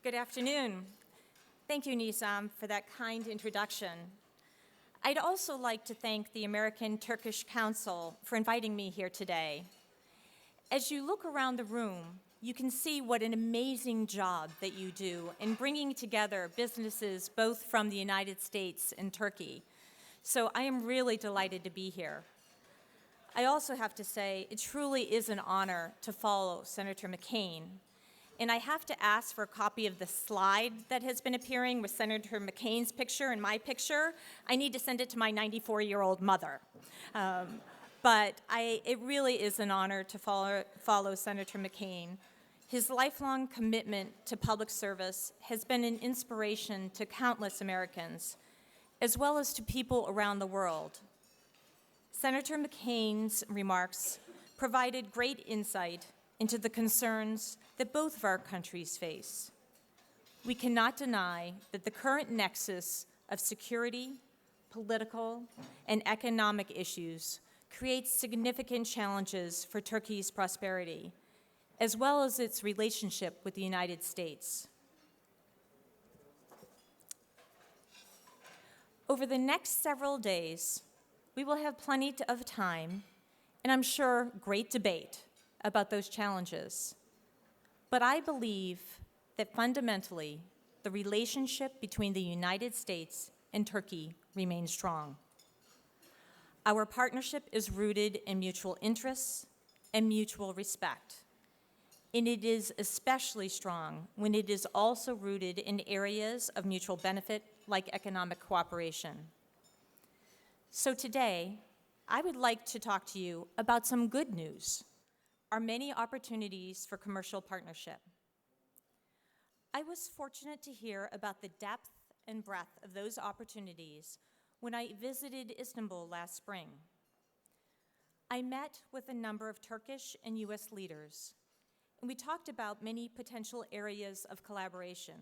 Good afternoon. Thank you, Nisam, for that kind introduction. I'd also like to thank the American-Turkish Council for inviting me here today. As you look around the room, you can see what an amazing job that you do in bringing together businesses both from the United States and Turkey. So I am really delighted to be here. I also have to say, it truly is an honor to follow Senator McCain. And I have to ask for a copy of the slide that has been appearing with Senator McCain's picture and my picture. I need to send it to my 94-year-old mother. But it really is an honor to follow Senator McCain. His lifelong commitment to public service has been an inspiration to countless Americans, as well as to people around the world. Senator McCain's remarks provided great insight into the concerns that both of our countries face. We cannot deny that the current nexus of security, political, and economic issues creates significant challenges for Turkey's prosperity, as well as its relationship with the United States. Over the next several days, we will have plenty of time, and I'm sure great debate about those challenges. But I believe that fundamentally, the relationship between the United States and Turkey remains strong. Our partnership is rooted in mutual interests and mutual respect. And it is especially strong when it is also rooted in areas of mutual benefit like economic cooperation. So today, I would like to talk to you about some good news, our many opportunities for commercial partnership. I was fortunate to hear about the depth and breadth of those opportunities when I visited Istanbul last spring. I met with a number of Turkish and US leaders, and we talked about many potential areas of collaboration.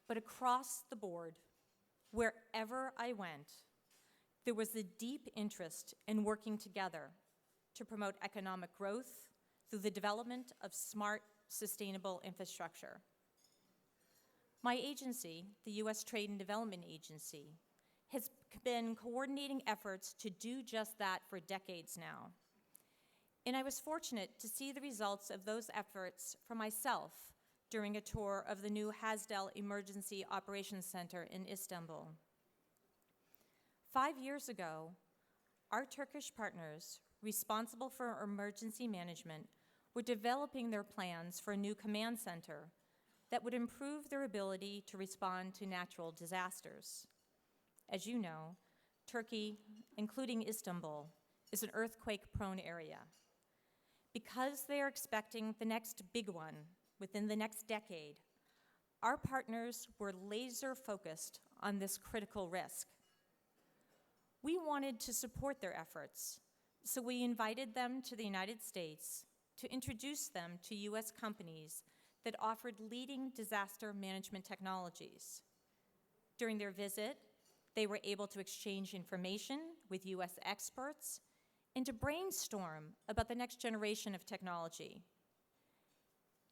But across the board, wherever I went, there was a deep interest in working together to promote economic growth through the development of smart, sustainable infrastructure. My agency, the U.S. Trade and Development Agency, has been coordinating efforts to do just that for decades now. And I was fortunate to see the results of those efforts for myself during a tour of the new Hasdel Emergency Operations Center in Istanbul. 5 years ago, our Turkish partners responsible for emergency management were developing their plans for a new command center that would improve their ability to respond to natural disasters. As you know, Turkey, including Istanbul, is an earthquake-prone area. Because they are expecting the next big one within the next decade, our partners were laser-focused on this critical risk. We wanted to support their efforts, so we invited them to the United States to introduce them to US companies that offered leading disaster management technologies. During their visit, they were able to exchange information with US experts and to brainstorm about the next generation of technology.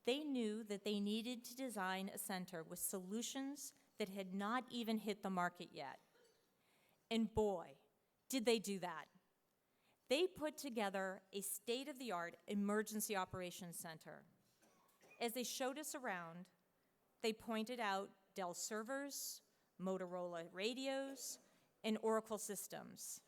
They knew that they needed to design a center with solutions that had not even hit the market yet. And boy, did they do that. They put together a state-of-the-art emergency operations center. As they showed us around, they pointed out Dell servers, Motorola radios, and Oracle systems.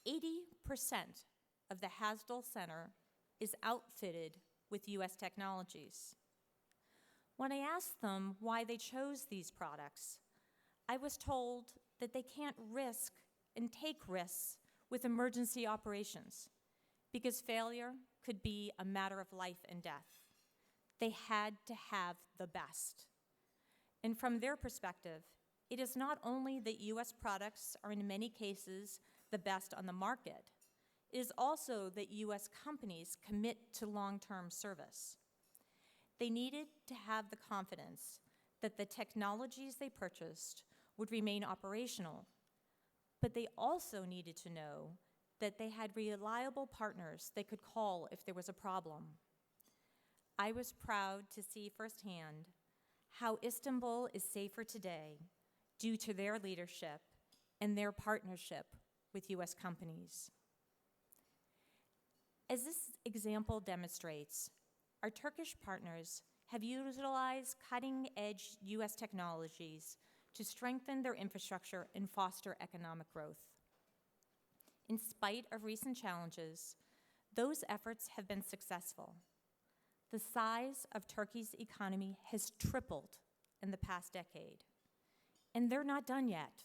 80% of the Hasdel Center is outfitted with US technologies. When I asked them why they chose these products, I was told that they can't risk and take risks with emergency operations because failure could be a matter of life and death. They had to have the best. And from their perspective, it is not only that US products are in many cases the best on the market, it is also that US companies commit to long-term service. They needed to have the confidence that the technologies they purchased would remain operational, but they also needed to know that they had reliable partners they could call if there was a problem. I was proud to see firsthand how Istanbul is safer today due to their leadership and their partnership with U.S. companies. As this example demonstrates, our Turkish partners have utilized cutting-edge U.S. technologies to strengthen their infrastructure and foster economic growth. In spite of recent challenges, those efforts have been successful. The size of Turkey's economy has tripled in the past decade, and they're not done yet.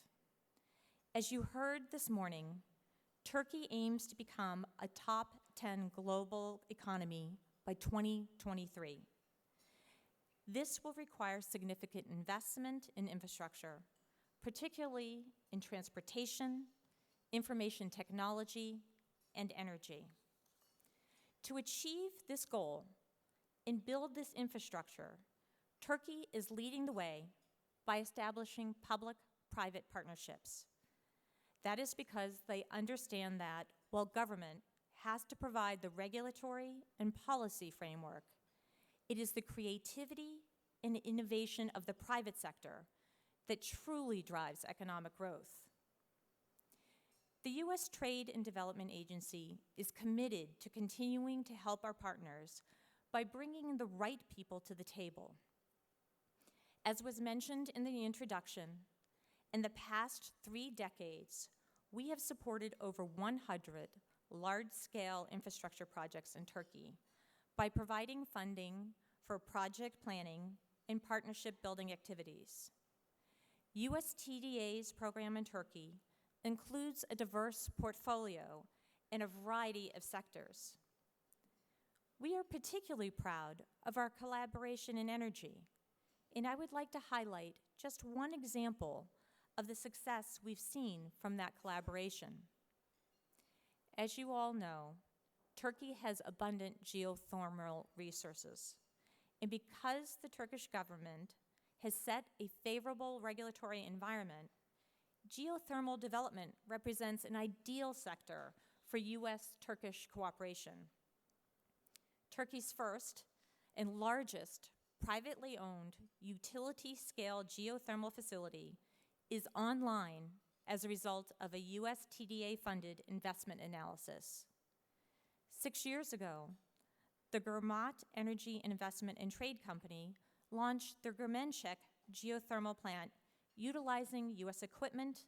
As you heard this morning, Turkey aims to become a top 10 global economy by 2023. This will require significant investment in infrastructure, particularly in transportation, information technology, and energy. To achieve this goal and build this infrastructure, Turkey is leading the way by establishing public-private partnerships. That is because they understand that while government has to provide the regulatory and policy framework, it is the creativity and innovation of the private sector that truly drives economic growth. The U.S. Trade and Development Agency is committed to continuing to help our partners by bringing the right people to the table. As was mentioned in the introduction, in the past 3 decades, we have supported over 100 large-scale infrastructure projects in Turkey by providing funding for project planning and partnership building activities. USTDA's program in Turkey includes a diverse portfolio in a variety of sectors. We are particularly proud of our collaboration in energy, and I would like to highlight just one example of the success we've seen from that collaboration. As you all know, Turkey has abundant geothermal resources, and because the Turkish government has set a favorable regulatory environment, geothermal development represents an ideal sector for U.S.-Turkish cooperation. Turkey's first and largest privately owned utility-scale geothermal facility is online as a result of a USTDA-funded investment analysis. 6 years ago, the Germat Energy Investment and Trade Company launched their Germenshek geothermal plant utilizing U.S. equipment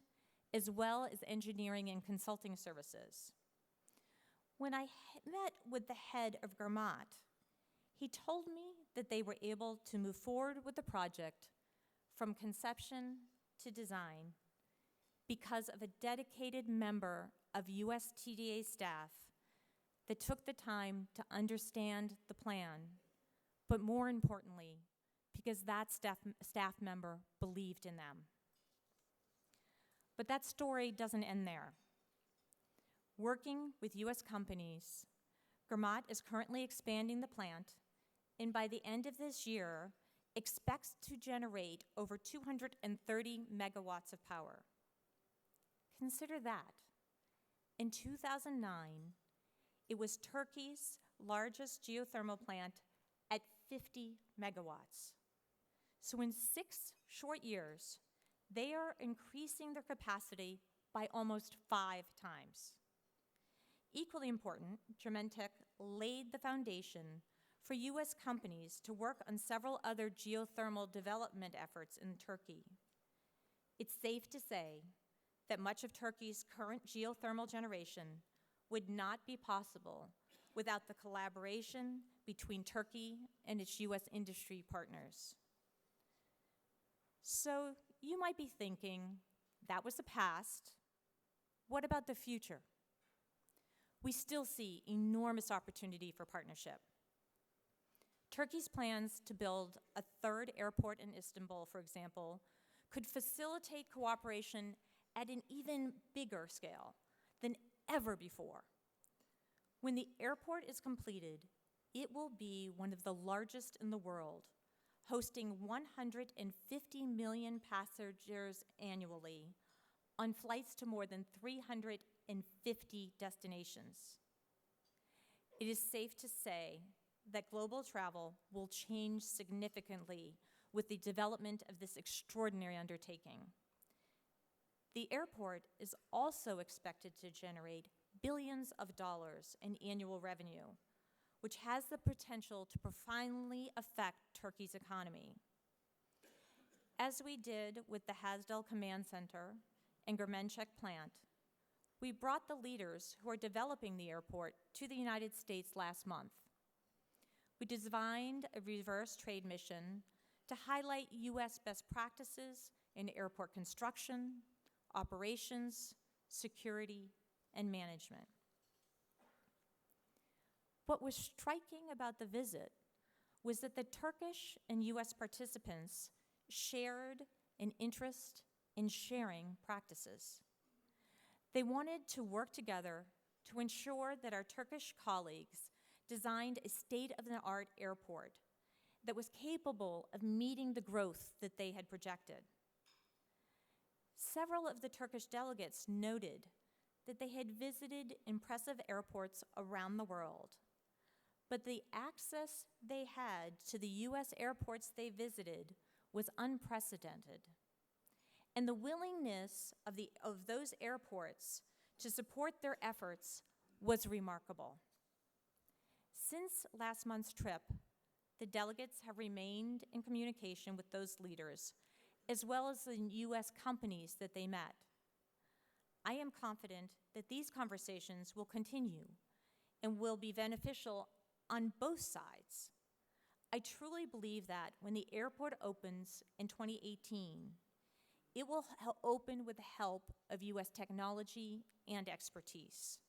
as well as engineering and consulting services. When I met with the head of Germat, he told me that they were able to move forward with the project from conception to design because of a dedicated member of USTDA staff that took the time to understand the plan, but more importantly, because that staff member believed in them. But that story doesn't end there. Working with U.S. companies, Germat is currently expanding the plant, and by the end of this year, expects to generate over 230 megawatts of power. Consider that. In 2009, it was Turkey's largest geothermal plant at 50 megawatts. So in 6 short years, they are increasing their capacity by almost 5 times. Equally important, Germentek laid the foundation for U.S. companies to work on several other geothermal development efforts in Turkey. It's safe to say that much of Turkey's current geothermal generation would not be possible without the collaboration between Turkey and its U.S. industry partners. So you might be thinking, that was the past. What about the future? We still see enormous opportunity for partnership. Turkey's plans to build a 3rd airport in Istanbul, for example, could facilitate cooperation at an even bigger scale than ever before. When the airport is completed, it will be one of the largest in the world, hosting 150 million passengers annually on flights to more than 350 destinations. It is safe to say that global travel will change significantly with the development of this extraordinary undertaking. The airport is also expected to generate billions of dollars in annual revenue, which has the potential to profoundly affect Turkey's economy. As we did with the Hasdal Command Center and Germençek plant, we brought the leaders who are developing the airport to the United States last month. We designed a reverse trade mission to highlight U.S. best practices in airport construction, operations, security, and management. What was striking about the visit was that the Turkish and U.S. participants shared an interest in sharing practices. They wanted to work together to ensure that our Turkish colleagues designed a state-of-the-art airport that was capable of meeting the growth that they had projected. Several of the Turkish delegates noted that they had visited impressive airports around the world, but the access they had to the U.S. airports they visited was unprecedented. And the willingness of those airports to support their efforts was remarkable. Since last month's trip, the delegates have remained in communication with those leaders, as well as the U.S. companies that they met. I am confident that these conversations will continue and will be beneficial on both sides. I truly believe that when the airport opens in 2018, it will open with the help of U.S. technology and expertise.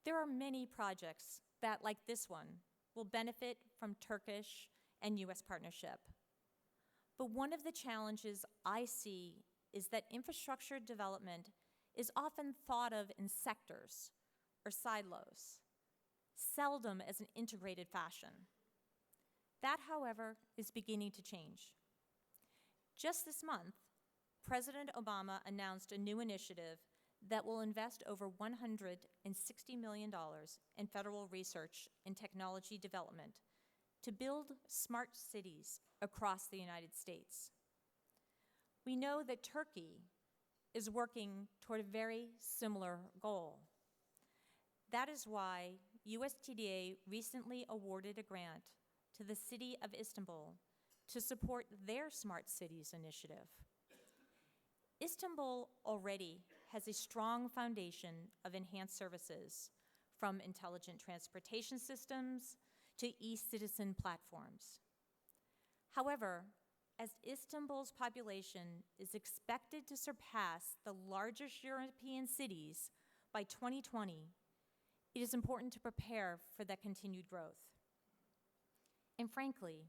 There are many projects that, like this one, will benefit from Turkish and U.S. partnership. But one of the challenges I see is that infrastructure development is often thought of in sectors or silos, seldom as an integrated fashion. That, however, is beginning to change. Just this month, President Obama announced a new initiative that will invest over $160 million in federal research and technology development to build smart cities across the United States. We know that Turkey is working toward a very similar goal. That is why USTDA recently awarded a grant to the city of Istanbul to support their Smart Cities initiative. Istanbul already has a strong foundation of enhanced services, from intelligent transportation systems to e-citizen platforms. However, as Istanbul's population is expected to surpass the largest European cities by 2020, it is important to prepare for that continued growth. And frankly,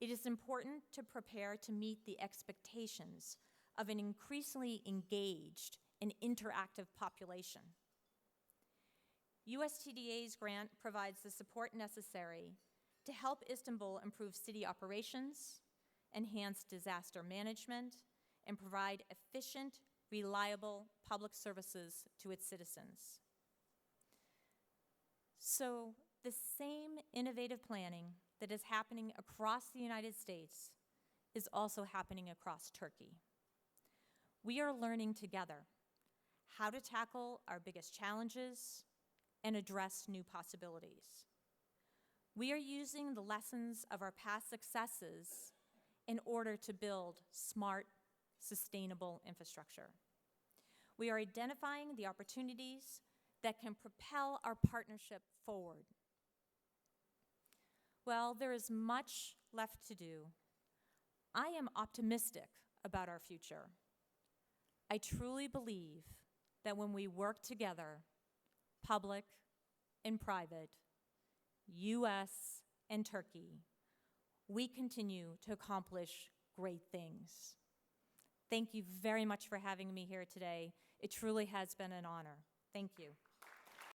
it is important to prepare to meet the expectations of an increasingly engaged and interactive population. USTDA's grant provides the support necessary to help Istanbul improve city operations, enhance disaster management, and provide efficient, reliable public services to its citizens. So the same innovative planning that is happening across the United States is also happening across Turkey. We are learning together how to tackle our biggest challenges and address new possibilities. We are using the lessons of our past successes in order to build smart, sustainable infrastructure. We are identifying the opportunities that can propel our partnership forward. Well, there is much left to do. I am optimistic about our future. I truly believe that when we work together, public and private, US and Turkey, we continue to accomplish great things. Thank you very much for having me here today. It truly has been an honor. Thank you.